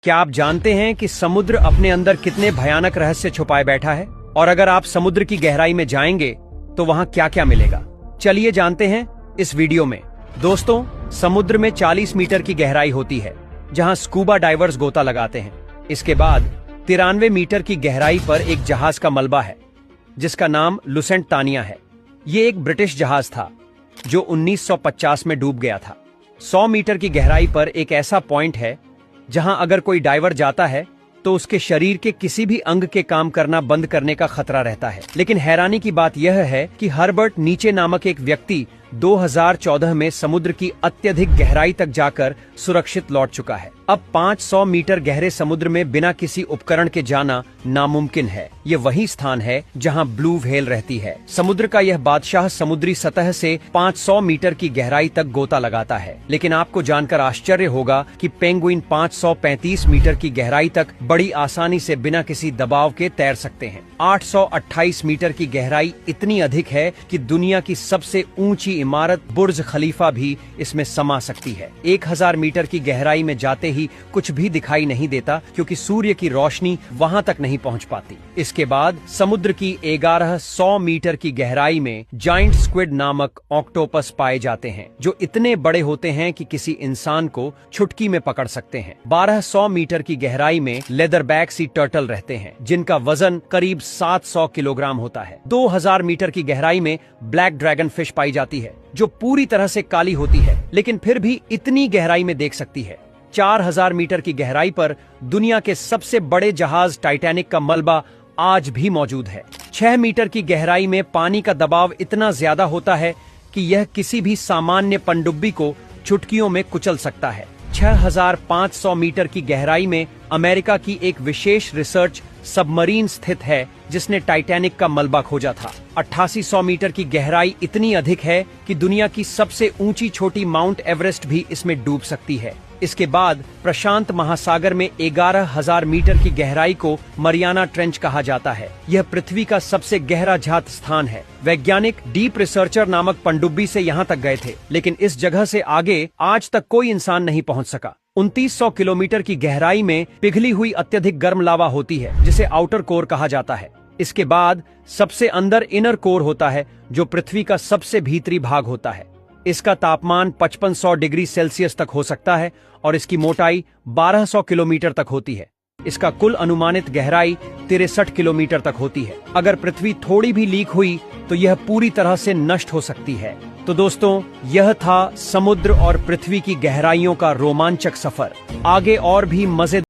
क्या आप जानते हैं कि समुद्र अपने अंदर कितने भयानक रहस्य छुपाए बैठा है? और अगर आप समुद्र की गहराई में जाएंगे तो वहां क्या क्या मिलेगा, चलिए जानते हैं इस वीडियो में। दोस्तों, समुद्र में 40 मीटर की गहराई होती है जहां स्कूबा डाइवर्स गोता लगाते हैं। इसके बाद 93 मीटर की गहराई पर एक जहाज का मलबा है जिसका नाम लुसेंट तानिया है। ये एक ब्रिटिश जहाज था जो 1950 में डूब गया था। 100 मीटर की गहराई पर एक ऐसा पॉइंट है जहां अगर कोई डाइवर जाता है तो उसके शरीर के किसी भी अंग के काम करना बंद करने का खतरा रहता है। लेकिन हैरानी की बात यह है कि हर्बर्ट नीचे नामक एक व्यक्ति 2014 में समुद्र की अत्यधिक गहराई तक जाकर सुरक्षित लौट चुका है। अब 500 मीटर गहरे समुद्र में बिना किसी उपकरण के जाना नामुमकिन है। ये वही स्थान है जहां ब्लू व्हेल रहती है। समुद्र का यह बादशाह समुद्री सतह से 500 मीटर की गहराई तक गोता लगाता है। लेकिन आपको जानकर आश्चर्य होगा कि पेंगुइन 535 मीटर की गहराई तक बड़ी आसानी से बिना किसी दबाव के तैर सकते हैं। 828 मीटर की गहराई इतनी अधिक है कि दुनिया की सबसे ऊंची इमारत बुर्ज खलीफा भी इसमें समा सकती है। 1000 मीटर की गहराई में जाते ही कुछ भी दिखाई नहीं देता क्योंकि सूर्य की रोशनी वहां तक नहीं पहुंच पाती। इसके बाद समुद्र की 1100 मीटर की गहराई में जाइंट स्क्विड नामक ऑक्टोपस पाए जाते हैं जो इतने बड़े होते हैं कि किसी इंसान को चुटकी में पकड़ सकते हैं। 1200 मीटर की गहराई में लेदरबैक सी टर्टल रहते हैं जिनका वजन करीब 700 किलोग्राम होता है। 2000 मीटर की गहराई में ब्लैक ड्रैगन फिश पाई जाती है जो पूरी तरह से काली होती है लेकिन फिर भी इतनी गहराई में देख सकती है। 4000 मीटर की गहराई पर दुनिया के सबसे बड़े जहाज टाइटैनिक का मलबा आज भी मौजूद है। 6 मीटर की गहराई में पानी का दबाव इतना ज्यादा होता है कि यह किसी भी सामान्य पनडुब्बी को चुटकियों में कुचल सकता है। 6500 मीटर की गहराई में अमेरिका की एक विशेष रिसर्च सबमरीन स्थित है जिसने टाइटैनिक का मलबा खोजा था। 8800 मीटर की गहराई इतनी अधिक है कि दुनिया की सबसे ऊंची छोटी माउंट एवरेस्ट भी इसमें डूब सकती है। इसके बाद प्रशांत महासागर में 11000 मीटर की गहराई को मरियाना ट्रेंच कहा जाता है। यह पृथ्वी का सबसे गहरा जात स्थान है। वैज्ञानिक डीप रिसर्चर नामक पनडुब्बी से यहाँ तक गए थे लेकिन इस जगह से आगे आज तक कोई इंसान नहीं पहुँच सका। 2900 किलोमीटर की गहराई में पिघली हुई अत्यधिक गर्म लावा होती है जिसे आउटर कोर कहा जाता है। इसके बाद सबसे अंदर इनर कोर होता है जो पृथ्वी का सबसे भीतरी भाग होता है। इसका तापमान 5500 डिग्री सेल्सियस तक हो सकता है और इसकी मोटाई 1200 किलोमीटर तक होती है। इसका कुल अनुमानित गहराई 63 किलोमीटर तक होती है। अगर पृथ्वी थोड़ी भी लीक हुई तो यह पूरी तरह से नष्ट हो सकती है। तो दोस्तों, यह था समुद्र और पृथ्वी की गहराइयों का रोमांचक सफर। आगे और भी मजेदार